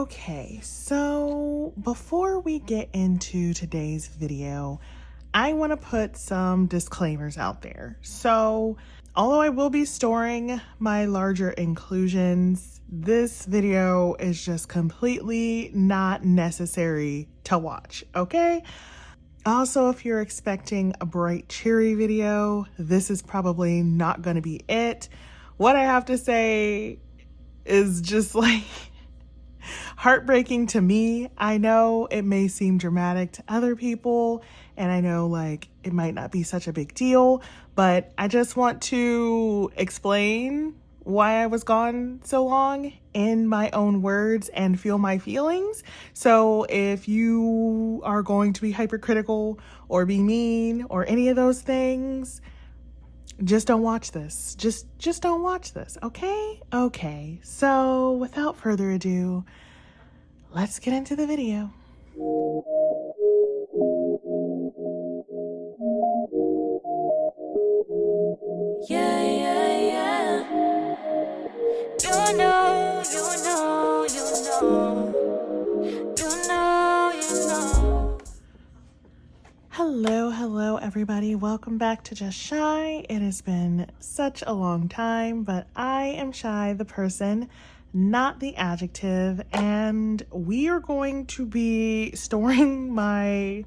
Okay, so before we get into today's video, I want to put some disclaimers out there. So, although I will be storing my larger inclusions, this video is just completely not necessary to watch, okay? Also, if you're expecting a bright, cheery video, this is probably not going to be it. What I have to say is just like heartbreaking to me. I know it may seem dramatic to other people, and I know like it might not be such a big deal, but I just want to explain why I was gone so long in my own words and feel my feelings. So if you are going to be hypercritical or be mean or any of those things, just don't watch this. Just don't watch this, okay? Okay, so without further ado, let's get into the video. Yeah. You know. Hello, everybody. Welcome back to Just Shy. It has been such a long time, but I am Shy, the person, not the adjective, and we are going to be storing my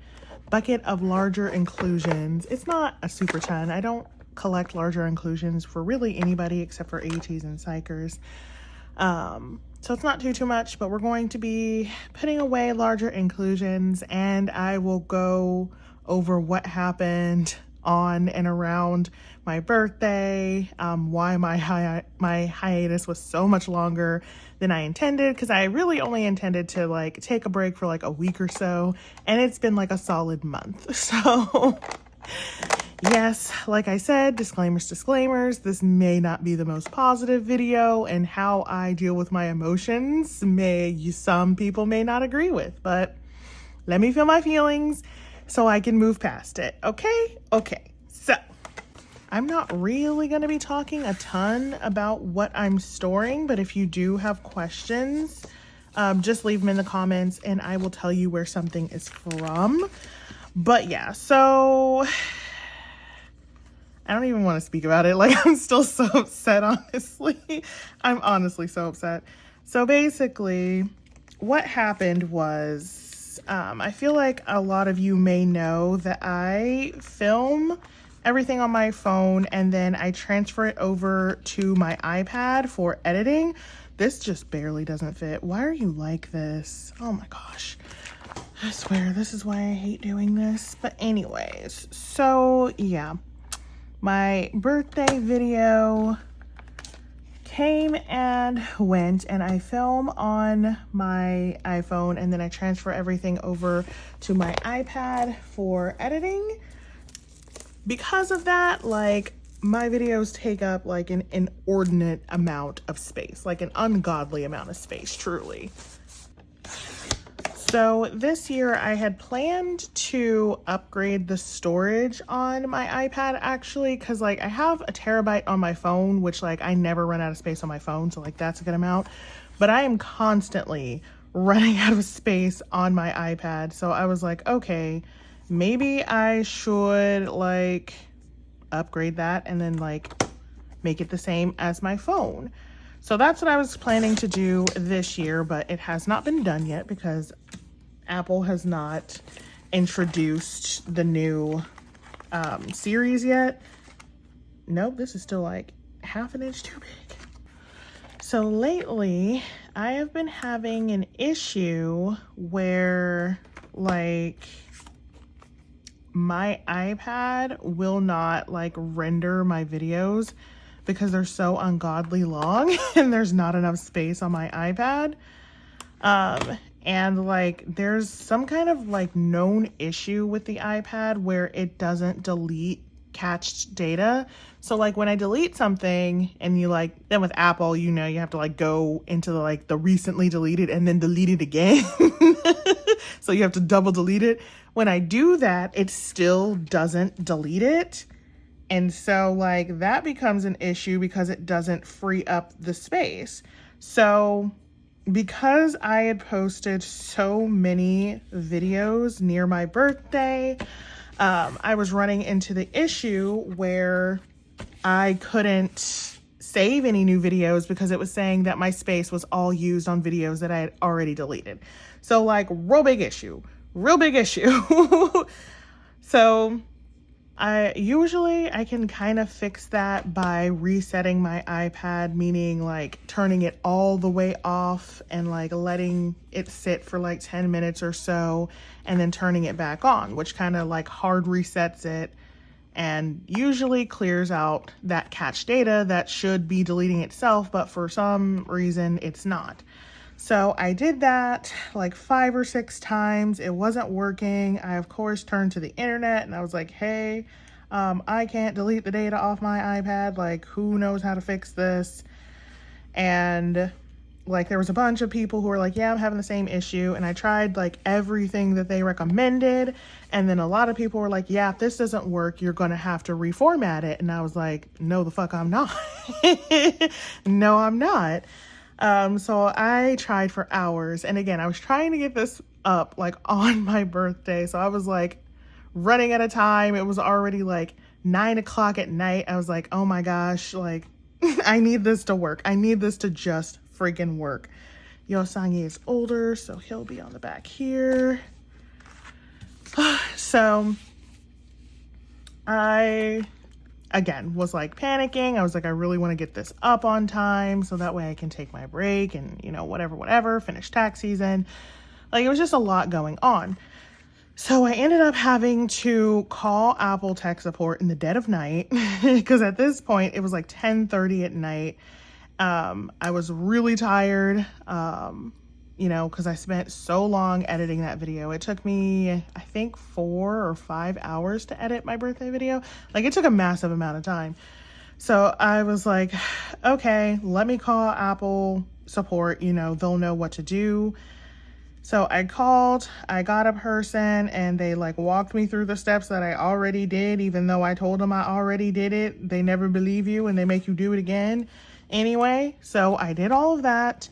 bucket of larger inclusions. It's not a super ton. I don't collect larger inclusions for really anybody except for ATs and psychers. So it's not too much, but we're going to be putting away larger inclusions, and I will go over what happened on and around my birthday, why my hiatus was so much longer than I intended, because I really only intended to like take a break for like a week or so, and it's been like a solid month. So yes, like I said, disclaimers, this may not be the most positive video, and how I deal with my emotions some people may not agree with, but let me feel my feelings so I can move past it, okay? Okay, so I'm not really going to be talking a ton about what I'm storing, but if you do have questions, just leave them in the comments and I will tell you where something is from. But yeah, so I don't even want to speak about it. Like, I'm still so upset, honestly. I'm honestly so upset. So basically, what happened was, I feel like a lot of you may know that I film everything on my phone and then I transfer it over to my iPad for editing. This just barely doesn't fit. Why are you like this? Oh my gosh. I swear, this is why I hate doing this. But anyways, so yeah, my birthday video came and went, and I film on my iPhone and then I transfer everything over to my iPad for editing. Because of that, like, my videos take up like an inordinate amount of space, like an ungodly amount of space, truly. So this year I had planned to upgrade the storage on my iPad, actually, because like I have a terabyte on my phone, which like I never run out of space on my phone, so like that's a good amount, but I am constantly running out of space on my iPad. So I was like, okay, maybe I should like upgrade that and then like make it the same as my phone. So that's what I was planning to do this year, but it has not been done yet because Apple has not introduced the new series yet. Nope, this is still like half an inch too big. So lately, I have been having an issue where like my iPad will not like render my videos because they're so ungodly long and there's not enough space on my iPad. And like there's some kind of like known issue with the iPad where it doesn't delete cached data. So like when I delete something and you like, then with Apple, you know, you have to like go into the recently deleted and then delete it again. So you have to double delete it. When I do that, it still doesn't delete it. And so like that becomes an issue because it doesn't free up the space. So because I had posted so many videos near my birthday, I was running into the issue where I couldn't save any new videos because it was saying that my space was all used on videos that I had already deleted. So like real big issue. So I can kind of fix that by resetting my iPad, meaning like turning it all the way off and like letting it sit for like 10 minutes or so and then turning it back on, which kind of like hard resets it and usually clears out that cache data that should be deleting itself, but for some reason it's not. So I did that like 5 or 6 times. It wasn't working. I, of course, turned to the internet and I was like, hey, I can't delete the data off my iPad. Like, who knows how to fix this? And like, there was a bunch of people who were like, yeah, I'm having the same issue. And I tried like everything that they recommended. And then a lot of people were like, yeah, if this doesn't work, you're going to have to reformat it. And I was like, no, the fuck I'm not. No, I'm not. So I tried for hours. And again, I was trying to get this up like on my birthday. So I was like running at a time. It was already like 9 o'clock at night. I was like, oh my gosh, like I need this to work. I need this to just freaking work. Yosangi is older, so he'll be on the back here. So I, again, was like panicking. I was like, I really want to get this up on time so that way I can take my break and, you know, whatever, finish tax season. Like, it was just a lot going on. So I ended up having to call Apple tech support in the dead of night because at this point it was like 10:30 at night. I was really tired, you know, because I spent so long editing that video. It took me, I think, 4 or 5 hours to edit my birthday video. Like, it took a massive amount of time. So I was like, okay, let me call Apple support, you know, they'll know what to do. So I called, I got a person, and they like walked me through the steps that I already did, even though I told them I already did it. They never believe you and they make you do it again. Anyway, so I did all of that,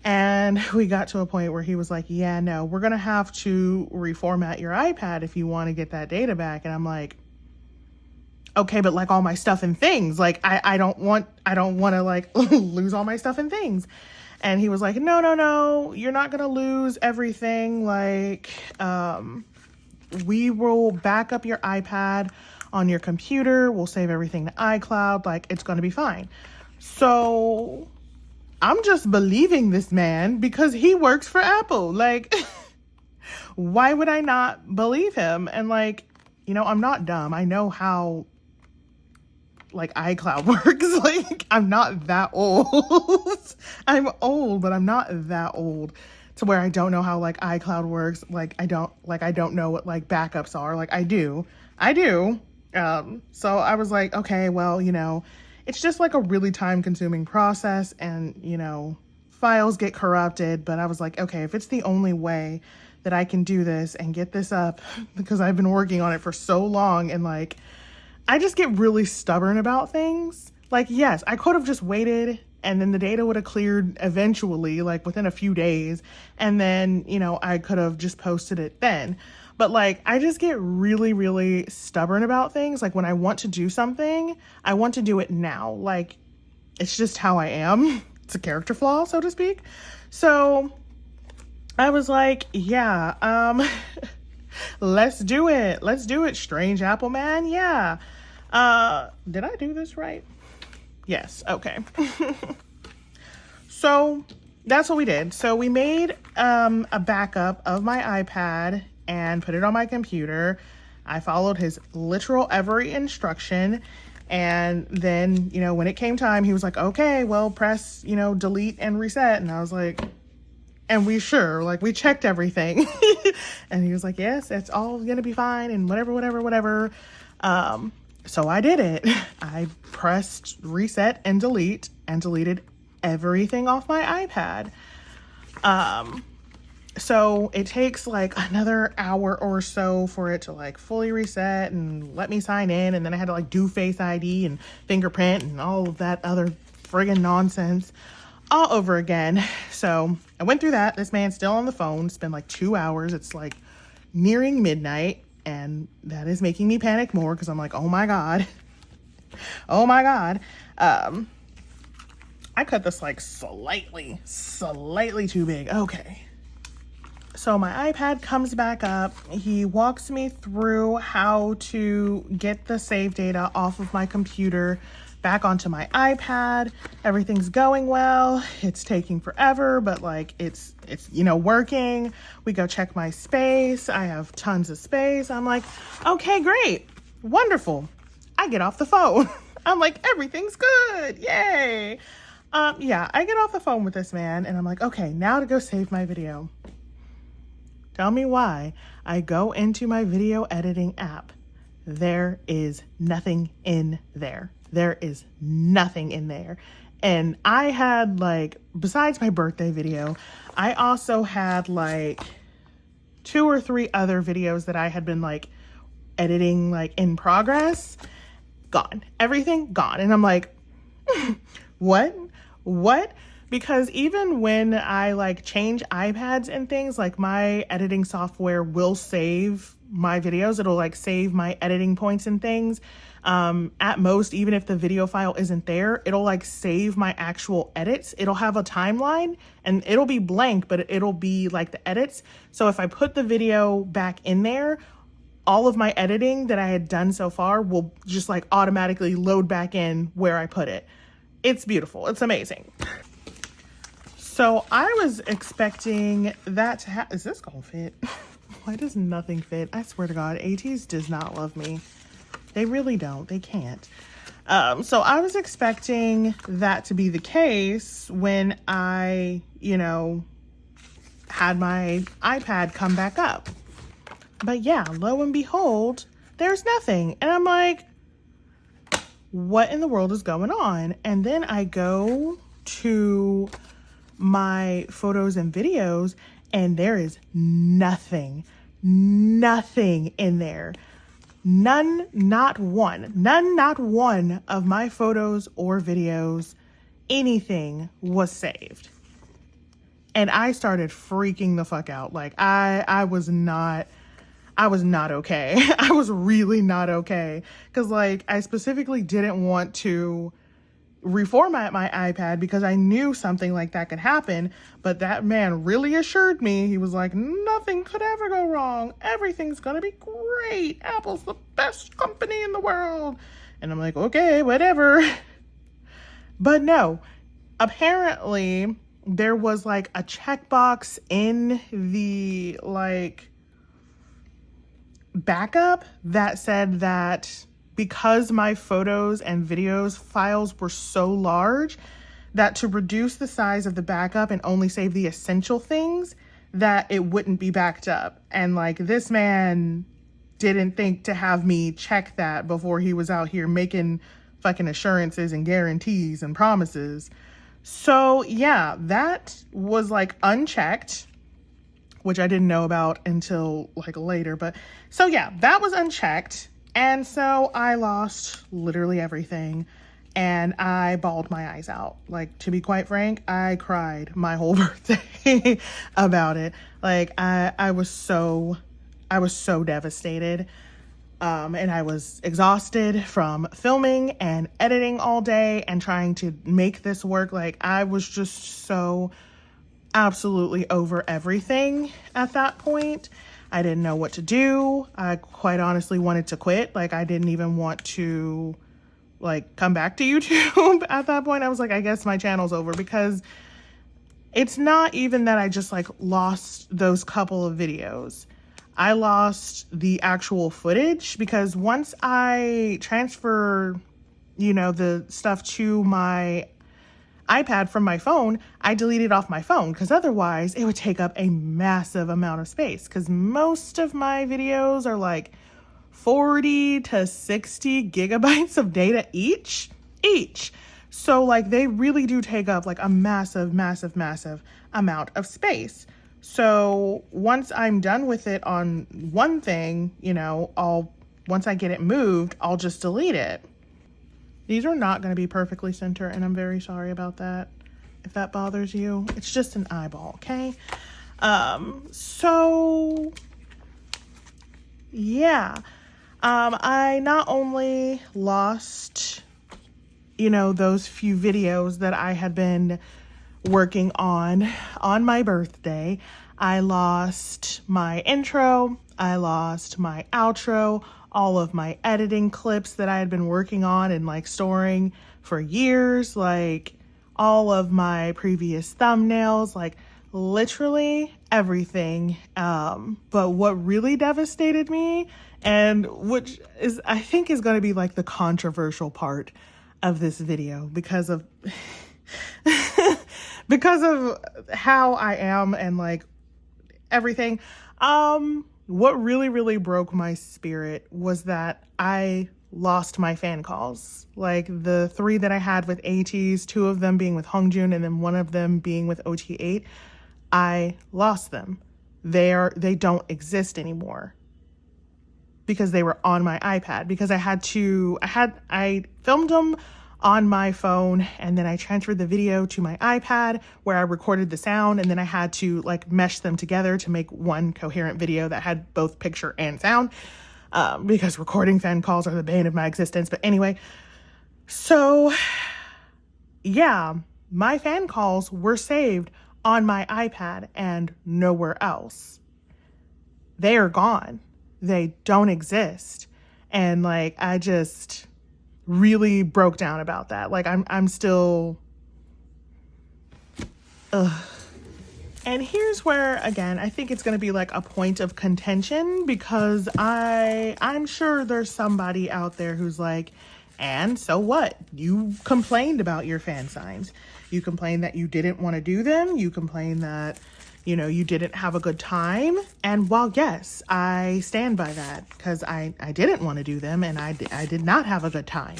and we got to a point where he was like, yeah, no, we're going to have to reformat your iPad if you want to get that data back. And I'm like, okay, but like all my stuff and things, like I don't want to like lose all my stuff and things. And he was like, no, you're not going to lose everything. Like, we will back up your iPad on your computer. We'll save everything to iCloud. Like, it's going to be fine. So I'm just believing this man because he works for Apple. Like, why would I not believe him? And like, you know, I'm not dumb. I know how like iCloud works. Like, I'm not that old. I'm old, but I'm not that old to where I don't know how like iCloud works. Like, I don't know what like backups are. Like, I do. So I was like, okay, well, you know, it's just like a really time consuming process and, you know, files get corrupted. But I was like, okay, if it's the only way that I can do this and get this up, because I've been working on it for so long, and like, I just get really stubborn about things. Like, yes, I could have just waited and then the data would have cleared eventually, like within a few days. And then, you know, I could have just posted it then. But like, I just get really, really stubborn about things. Like, when I want to do something, I want to do it now. Like, it's just how I am. It's a character flaw, so to speak. So I was like, yeah, let's do it. Let's do it, strange Apple man. Yeah. Did I do this right? Yes. Okay. So that's what we did. So we made a backup of my iPad and put it on my computer. I followed his literal every instruction. And then, you know, when it came time, he was like, okay, well, press, you know, delete and reset. And I was like, and we checked everything. And he was like, yes, it's all going to be fine and whatever. So I did it. I pressed reset and delete and deleted everything off my iPad. So it takes like another hour or so for it to like fully reset and let me sign in. And then I had to like do Face ID and fingerprint and all of that other friggin' nonsense. all over again. So I went through that. This man's still on the phone. It's been like 2 hours. It's like nearing midnight, and that is making me panic more because I'm like, oh my God. Oh my God. I cut this like slightly too big. Okay. So my iPad comes back up. He walks me through how to get the save data off of my computer back onto my iPad. Everything's going well. It's taking forever, but like it's working. We go check my space. I have tons of space. I'm like, okay, great. Wonderful. I get off the phone. I'm like, everything's good. Yay. Yeah, I get off the phone with this man and I'm like, okay, now to go save my video. Tell me why. I go into my video editing app. There is nothing in there. There is nothing in there. And I had like, besides my birthday video, I also had like 2 or 3 other videos that I had been like editing like in progress. Gone. Everything gone. And I'm like, what? Because even when I like change iPads and things, like my editing software will save my videos. It'll like save my editing points and things. At most, even if the video file isn't there, it'll like save my actual edits. It'll have a timeline and it'll be blank, but it'll be like the edits. So if I put the video back in there, all of my editing that I had done so far will just like automatically load back in where I put it. It's beautiful. It's amazing. So I was expecting that to is this gonna fit? Why does nothing fit? I swear to God, ATs does not love me. They really don't. They can't. So I was expecting that to be the case when I, had my iPad come back up. But yeah, lo and behold, there's nothing. And I'm like, what in the world is going on? And then I go to my photos and videos and there is nothing in there. None, not one of my photos or videos, anything was saved. And I started freaking the fuck out. Like I was not okay. I was really not okay. Cause like I specifically didn't want to reformat my iPad because I knew something like that could happen. But that man really assured me, he was like, nothing could ever go wrong. Everything's gonna be great. Apple's the best company in the world. And I'm like, okay, whatever. But no, apparently there was like a checkbox in the like backup that said that because my photos and videos files were so large, that to reduce the size of the backup and only save the essential things, that it wouldn't be backed up. And like this man didn't think to have me check that before he was out here making fucking assurances and guarantees and promises. So yeah, that was like unchecked, which I didn't know about until like later. But so yeah, that was unchecked. And so I lost literally everything and I bawled my eyes out. Like, to be quite frank, I cried my whole birthday about it. Like I was so devastated. And I was exhausted from filming and editing all day and trying to make this work. Like I was just so absolutely over everything at that point. I didn't know what to do. I quite honestly wanted to quit. Like I didn't even want to like come back to YouTube at that point. I was like, I guess my channel's over, because it's not even that I just like lost those couple of videos. I lost the actual footage, because once I transfer, the stuff to my iPad from my phone, I deleted off my phone, because otherwise it would take up a massive amount of space, because most of my videos are like 40 to 60 gigabytes of data each. So like they really do take up like a massive amount of space. So once I'm done with it on one thing, once I get it moved, I'll just delete it. These are not going to be perfectly centered, and I'm very sorry about that. if that bothers you. It's just an eyeball, okay? So yeah, I not only lost, those few videos that I had been working on my birthday. I lost my intro, I lost my outro, all of my editing clips that I had been working on and like storing for years, like all of my previous thumbnails, like literally everything. But what really devastated me, and which is I think is going to be like the controversial part of this video because of because of how I am and like everything. What really broke my spirit was that I lost my fan calls. Like the 3 that I had with ATs, 2 of them being with Hongjun and then 1 of them being with OT8, I lost them. They don't exist anymore because they were on my iPad, because I filmed them on my phone and then I transferred the video to my iPad where I recorded the sound, and then I had to like mesh them together to make one coherent video that had both picture and sound, because recording fan calls are the bane of my existence. But anyway, so yeah, my fan calls were saved on my iPad and nowhere else. They are gone. They don't exist. And like, I just really broke down about that. Like I'm still, And here's where, again, I think it's going to be like a point of contention, because I'm sure there's somebody out there who's like, and so what? You complained about your fan signs. You complained that you didn't want to do them. You complained that, you didn't have a good time. And while yes, I stand by that, because I didn't want to do them and I did not have a good time.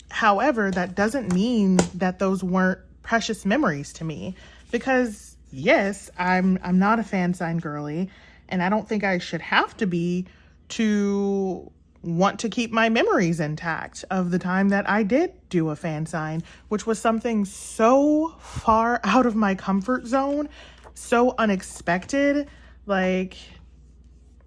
However, that doesn't mean that those weren't precious memories to me, because yes, I'm not a fan sign girly, and I don't think I should have to be to want to keep my memories intact of the time that I did do a fan sign, which was something so far out of my comfort zone, so unexpected. Like,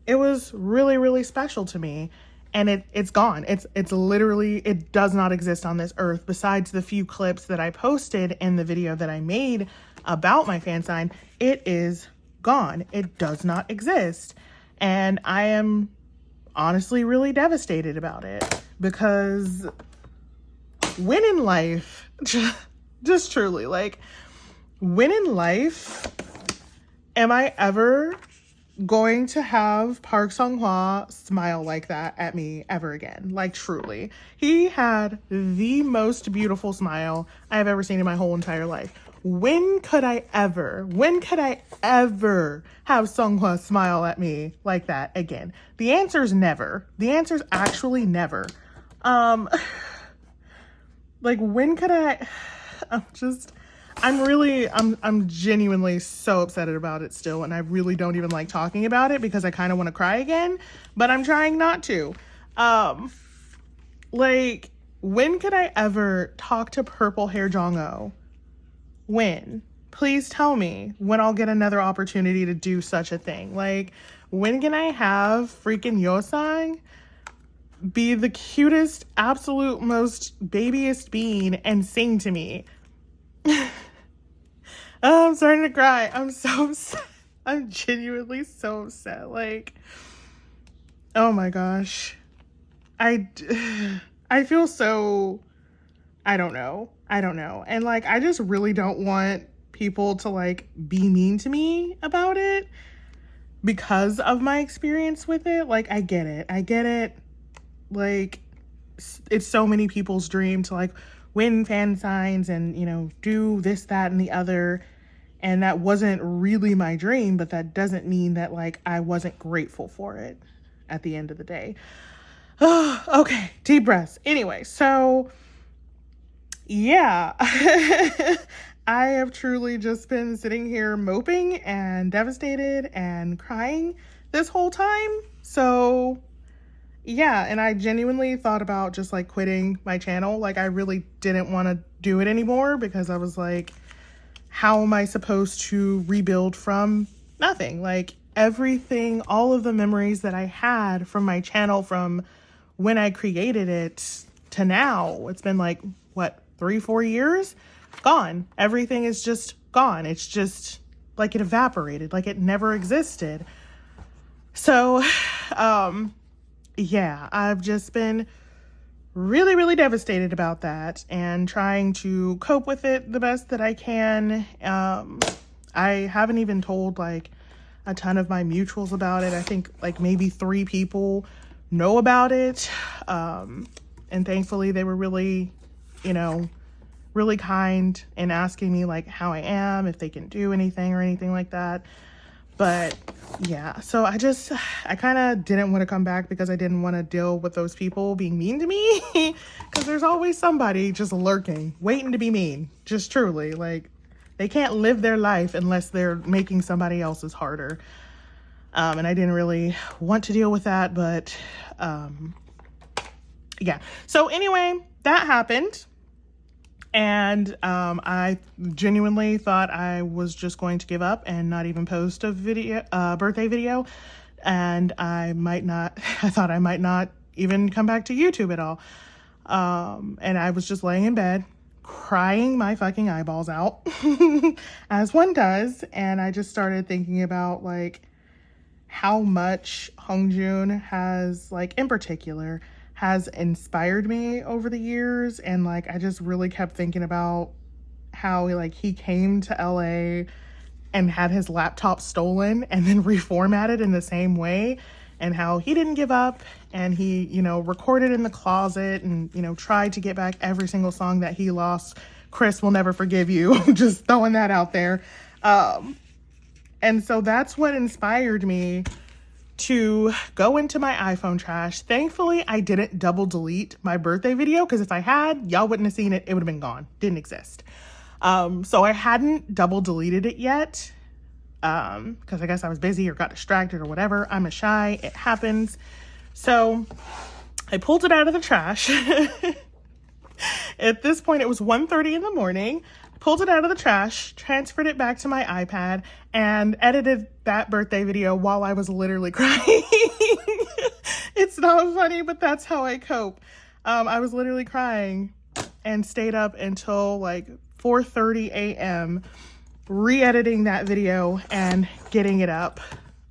it was really special to me, and it's gone. It's literally, it does not exist on this earth, besides the few clips that I posted in the video that I made about my fan sign. It is gone. It does not exist. And I am honestly really devastated about it, because when in life, just truly, like, when in life am I ever going to have Park Sung-hwa smile like that at me ever again? Like, truly, he had the most beautiful smile I've ever seen in my whole entire life. When could I ever have Sung-hwa smile at me like that again? The answer is never. The answer is actually never. Like, when could I? I'm genuinely so upset about it still, and I really don't even like talking about it because I kind of want to cry again, but I'm trying not to. Like, when could I ever talk to purple hair Jong-oh? When? Please tell me when I'll get another opportunity to do such a thing. Like, when can I have freaking Yosang be the cutest, absolute most babyest bean and sing to me? Oh, I'm starting to cry. I'm so upset. I'm genuinely so upset. Like, oh my gosh. I feel so, I don't know. And like, I just really don't want people to like be mean to me about it because of my experience with it. Like, I get it. Like, it's so many people's dream to like win fan signs and, do this, that, and the other. And that wasn't really my dream, but that doesn't mean that like I wasn't grateful for it at the end of the day. Oh, okay, deep breaths. Anyway, so yeah, I have truly just been sitting here moping and devastated and crying this whole time. So yeah, and I genuinely thought about just like quitting my channel. Like, I really didn't want to do it anymore because I was like, how am I supposed to rebuild from nothing? Like everything, all of the memories that I had from my channel from when I created it to now, it's been like, what, 3-4 years? Gone. Everything is just gone. It's just like it evaporated, like it never existed. So, yeah, I've just been really, really devastated about that and trying to cope with it the best that I can. I haven't even told like a ton of my mutuals about it. I think like maybe 3 people know about it. And thankfully they were really, really kind in asking me like how I am, if they can do anything or anything like that. But yeah, so I kind of didn't want to come back because I didn't want to deal with those people being mean to me because there's always somebody just lurking, waiting to be mean. Just truly, like they can't live their life unless they're making somebody else's harder. And I didn't really want to deal with that, but yeah. So anyway, that happened. And I genuinely thought I was just going to give up and not even post a birthday video. And I thought I might not even come back to YouTube at all. And I was just laying in bed, crying my fucking eyeballs out, as one does. And I just started thinking about like how much Hongjoon has, like in particular, has inspired me over the years. And like I just really kept thinking about how like he came to LA and had his laptop stolen and then reformatted in the same way, and how he didn't give up and he recorded in the closet and tried to get back every single song that he lost. Chris will never forgive you. Just throwing that out there. And so that's what inspired me to go into my iPhone trash. Thankfully, I didn't double delete my birthday video, because if I had, y'all wouldn't have seen it. It would have been gone. Didn't exist. So I hadn't double deleted it yet, because I guess I was busy or got distracted or whatever. I'm a shy. It happens. So I pulled it out of the trash. At this point, it was 1:30 in the morning. Pulled it out of the trash, transferred it back to my iPad, and edited that birthday video while I was literally crying. It's not funny, but that's how I cope. I was literally crying and stayed up until like 4:30 a.m. re-editing that video and getting it up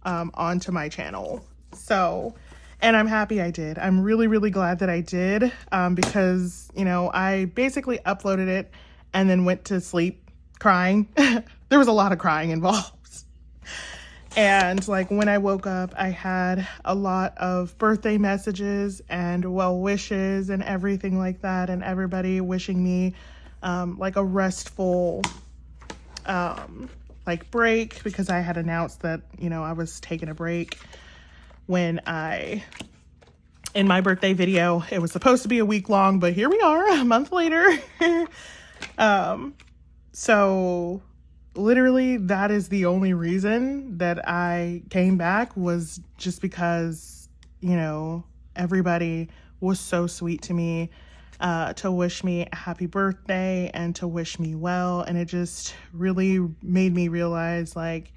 onto my channel. So, and I'm happy I did. I'm really, really glad that I did, because, I basically uploaded it and then went to sleep crying. There was a lot of crying involved. And like when I woke up, I had a lot of birthday messages and well wishes and everything like that. And everybody wishing me like a restful like break, because I had announced that, I was taking a break when in my birthday video, it was supposed to be a week long, but here we are a month later. So literally that is the only reason that I came back, was just because, everybody was so sweet to me, to wish me a happy birthday and to wish me well. And it just really made me realize, like,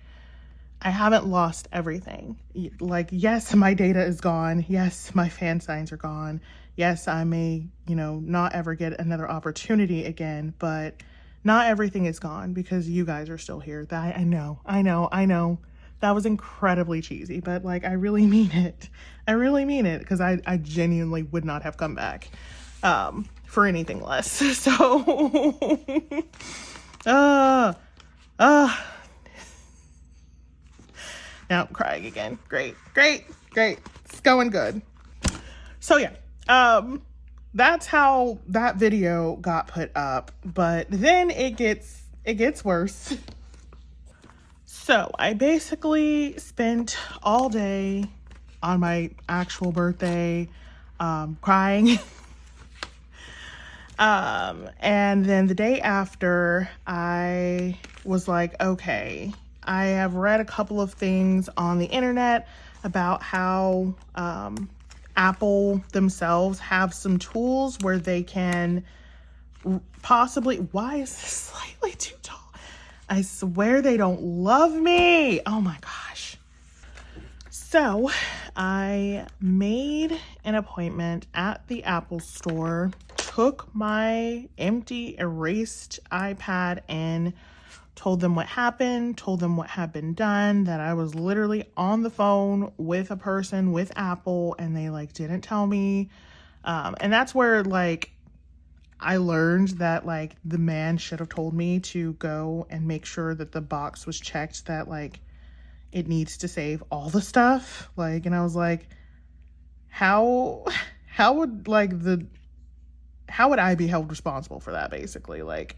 I haven't lost everything. Like, yes, my data is gone. Yes, my fan signs are gone. Yes, I may, not ever get another opportunity again, but not everything is gone, because you guys are still here. That I know. That was incredibly cheesy, but like, I really mean it. I really mean it, because I genuinely would not have come back for anything less. So, now I'm crying again. Great. It's going good. So yeah, that's how that video got put up, but then it gets worse. So I basically spent all day on my actual birthday, crying. And then the day after, I was like, okay, I have read a couple of things on the internet about how, Apple themselves have some tools where they can possibly, why is this slightly too tall? I swear they don't love me. Oh my gosh. So I made an appointment at the Apple store, took my empty erased iPad in, told them what happened, told them what had been done, that I was literally on the phone with a person with Apple, and they like didn't tell me. And that's where like I learned that like the man should have told me to go and make sure that the box was checked, that like it needs to save all the stuff. Like, and I was like, how would I be held responsible for that, basically? Like,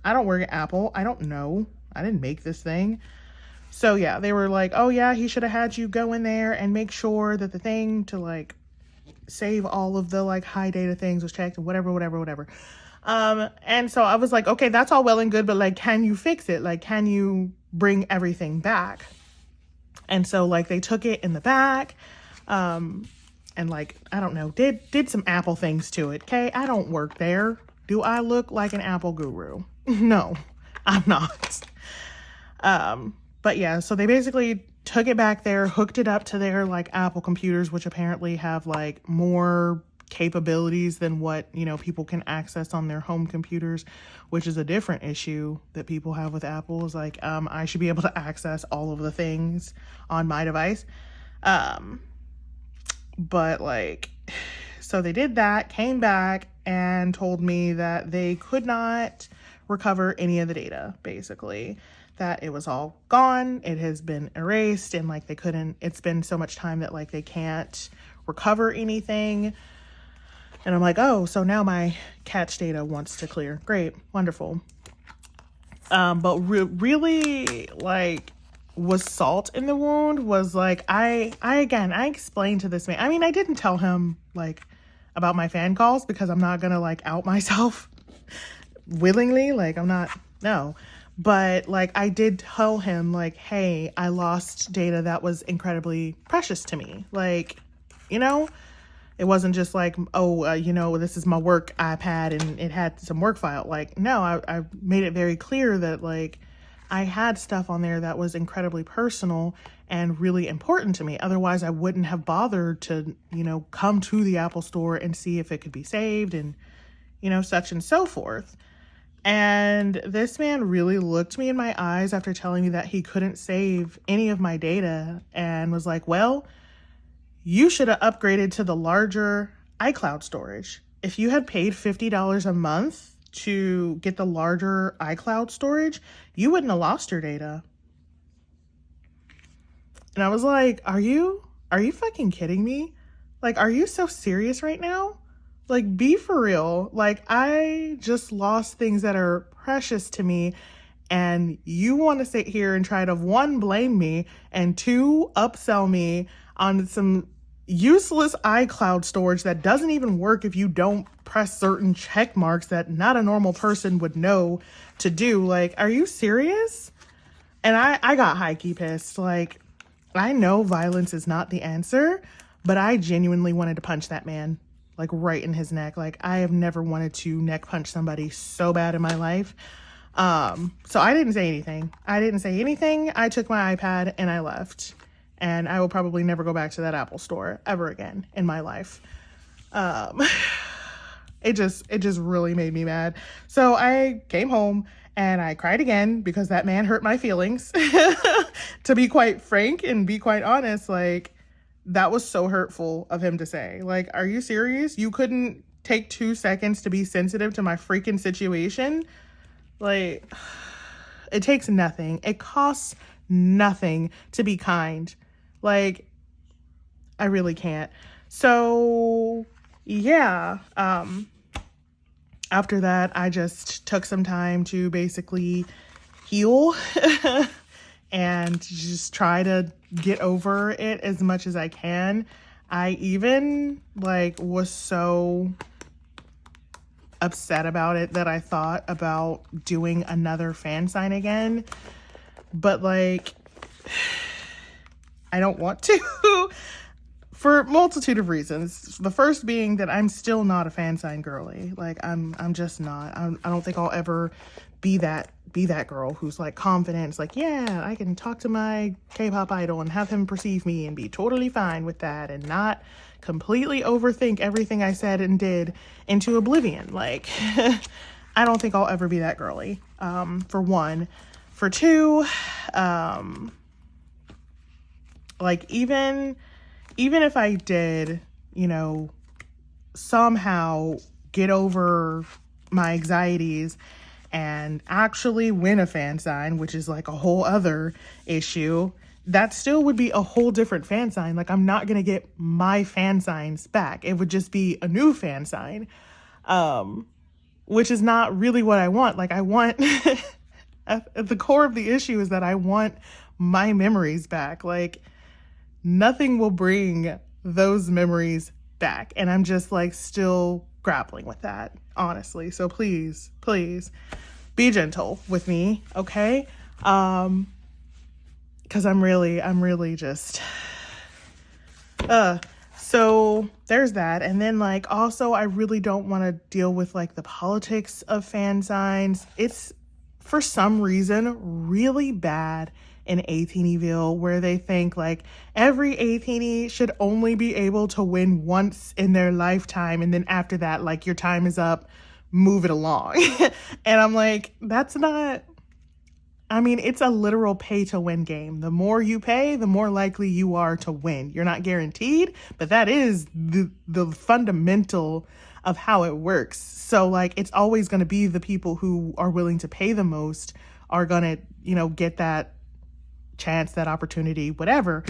I don't work at Apple. I don't know. I didn't make this thing. So yeah, they were like, oh yeah, he should have had you go in there and make sure that the thing to like save all of the like high data things was checked and whatever. And so I was like, okay, that's all well and good, but like, can you fix it? Like, can you bring everything back? And so like they took it in the back, and like, I don't know, did some Apple things to it. Okay. I don't work there. Do I look like an Apple guru? No, I'm not. But yeah, so they basically took it back there, hooked it up to their like Apple computers, which apparently have like more capabilities than what, you know, people can access on their home computers, which is a different issue that people have with Apple. Is like, I should be able to access all of the things on my device. But like, so they did that, came back and told me that they could not recover any of the data, basically, that it was all gone. It has been erased, and like it's been so much time that like they can't recover anything. And I'm like, oh, so now my catch data wants to clear. Great, wonderful. But really like was salt in the wound was like, I explained to this man. I mean, I didn't tell him like about my fan calls because I'm not gonna like out myself willingly. Like, I'm not, no. But like, I did tell him like, hey, I lost data that was incredibly precious to me. Like, you know, it wasn't just like, oh, you know, this is my work iPad and it had some work file. Like, no, I made it very clear that like I had stuff on there that was incredibly personal and really important to me. Otherwise, I wouldn't have bothered to, you know, come to the Apple store and see if it could be saved and, you know, such and so forth. And this man really looked me in my eyes after telling me that he couldn't save any of my data and was like, well, you should have upgraded to the larger iCloud storage. If you had paid $50 a month to get the larger iCloud storage, you wouldn't have lost your data. And I was like, are you fucking kidding me? Like, are you so serious right now? Like, be for real. Like, I just lost things that are precious to me, and you want to sit here and try to, one, blame me, and two, upsell me on some useless iCloud storage that doesn't even work if you don't press certain check marks that not a normal person would know to do. Like, are you serious? And I got high-key pissed. Like, I know violence is not the answer, but I genuinely wanted to punch that man, like right in his neck. Like, I have never wanted to neck punch somebody so bad in my life. So I didn't say anything. I took my iPad and I left. And I will probably never go back to that Apple store ever again in my life. It just really made me mad. So I came home and I cried again because that man hurt my feelings. To be quite frank and be quite honest, like, that was so hurtful of him to say. Like, are you serious? You couldn't take 2 seconds to be sensitive to my freaking situation? Like, it takes nothing. It costs nothing to be kind. Like, I really can't. So yeah, after that, I just took some time to basically heal and just try to get over it as much as I can. I even like was so upset about it that I thought about doing another fan sign again, but like, I don't want to for a multitude of reasons. The first being that I'm still not a fan sign girly. Like, I'm just not. I don't think I'll ever be that be that girl who's like confident. It's like, yeah, I can talk to my K-pop idol and have him perceive me and be totally fine with that and not completely overthink everything I said and did into oblivion. Like, I don't think I'll ever be that girly, for one. For two, like, even if I did, you know, somehow get over my anxieties and actually win a fan sign, which is like a whole other issue, that still would be a whole different fan sign. Like, I'm not going to get my fan signs back. It would just be a new fan sign, which is not really what I want. Like, I want, at the core of the issue is that I want my memories back. Like, nothing will bring those memories back. And I'm just like still grappling with that, honestly. So please be gentle with me, okay? Because I'm really just, so there's that. And then like, also, I really don't want to deal with like the politics of fan signs. It's for some reason really bad in A-Teenyville, where they think like every A-Teeny should only be able to win once in their lifetime, and then after that, like, your time is up, move it along. And I'm like, that's not, I mean, it's a literal pay to win game. The more you pay, the more likely you are to win. You're not guaranteed, but that is the fundamental of how it works. So like, it's always going to be the people who are willing to pay the most are going to, you know, get that chance, that opportunity, whatever.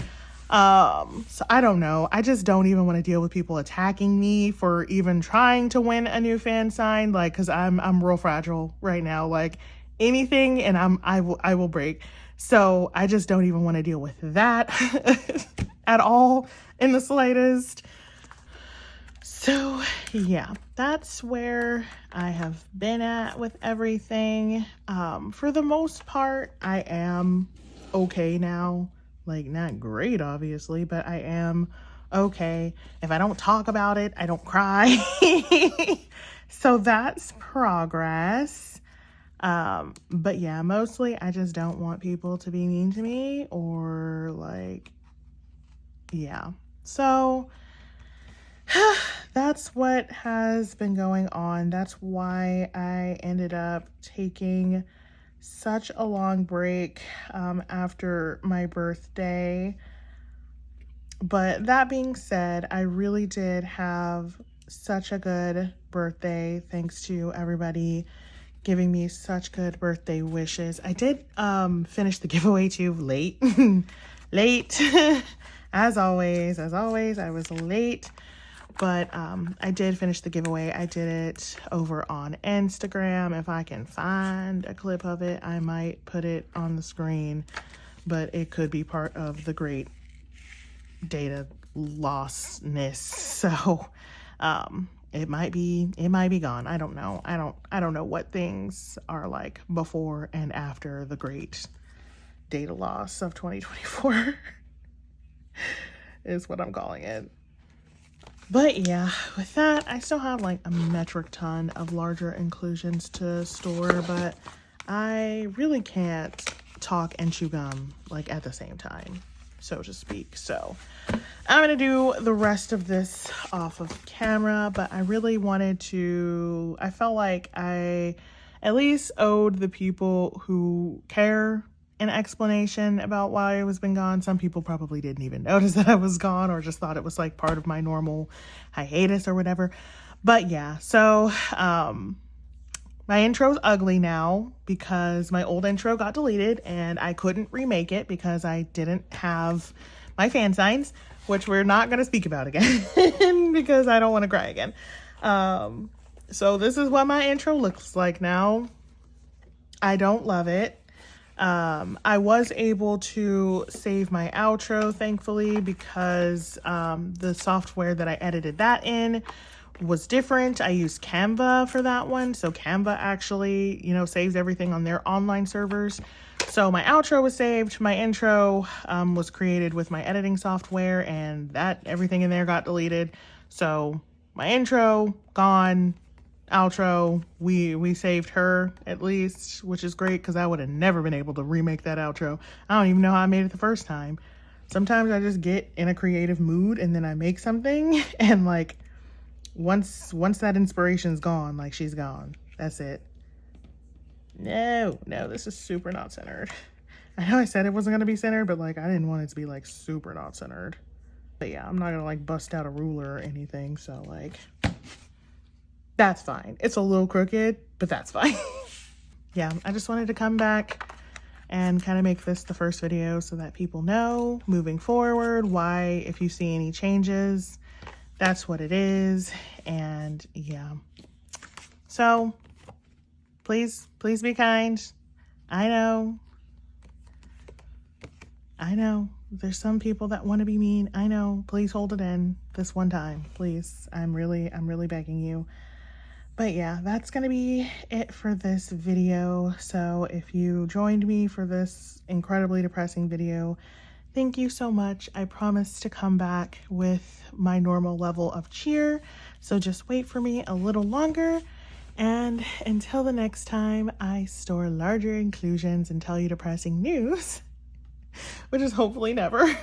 So I don't know. I just don't even want to deal with people attacking me for even trying to win a new fan sign. Like, cause I'm real fragile right now. Like, anything and I will break. So I just don't even want to deal with that at all in the slightest. So yeah, that's where I have been at with everything. For the most part, I am okay now. Like, not great, obviously, but I am okay. If I don't talk about it, I don't cry. So that's progress. But yeah, mostly I just don't want people to be mean to me or like, yeah. So that's what has been going on. That's why I ended up taking such a long break after my birthday. But that being said, I really did have such a good birthday. Thanks to everybody giving me such good birthday wishes. I did finish the giveaway too late. Late. As always, I was late. But I did finish the giveaway. I did it over on Instagram. If I can find a clip of it, I might put it on the screen. But it could be part of the great data lossness. So it might be gone. I don't know. I don't know what things are like before and after the great data loss of 2024 is what I'm calling it. But yeah, with that, I still have like a metric ton of larger inclusions to store, but I really can't talk and chew gum like at the same time, so to speak. So I'm gonna do the rest of this off of camera, but I really wanted to, I felt like I at least owed the people who care an explanation about why I was been gone. Some people probably didn't even notice that I was gone or just thought it was like part of my normal hiatus or whatever. But yeah, so my intro's ugly now because my old intro got deleted and I couldn't remake it because I didn't have my fan signs, which we're not going to speak about again because I don't want to cry again. So this is what my intro looks like now. I don't love it. I was able to save my outro, thankfully, because the software that I edited that in was different. I used Canva for that one. So Canva actually, you know, saves everything on their online servers. So my outro was saved. My intro was created with my editing software, and that everything in there got deleted. So my intro gone. outro, we saved her at least, which is great because I would have never been able to remake that outro. I don't even know how I made it the first time. Sometimes I just get in a creative mood and then I make something, and like once that inspiration's gone, like she's gone. That's it. No, this is super not centered. I know I said it wasn't gonna be centered, but like I didn't want it to be like super not centered. But yeah, I'm not gonna like bust out a ruler or anything, so like that's fine. It's a little crooked, but that's fine. Yeah, I just wanted to come back and kind of make this the first video so that people know moving forward why, if you see any changes, that's what it is. And yeah, so please be kind. I know there's some people that want to be mean. I know. Please hold it in this one time, please. I'm really begging you. But yeah, that's going to be it for this video. So if you joined me for this incredibly depressing video, thank you so much. I promise to come back with my normal level of cheer. So just wait for me a little longer. And until the next time I store larger inclusions and tell you depressing news, which is hopefully never.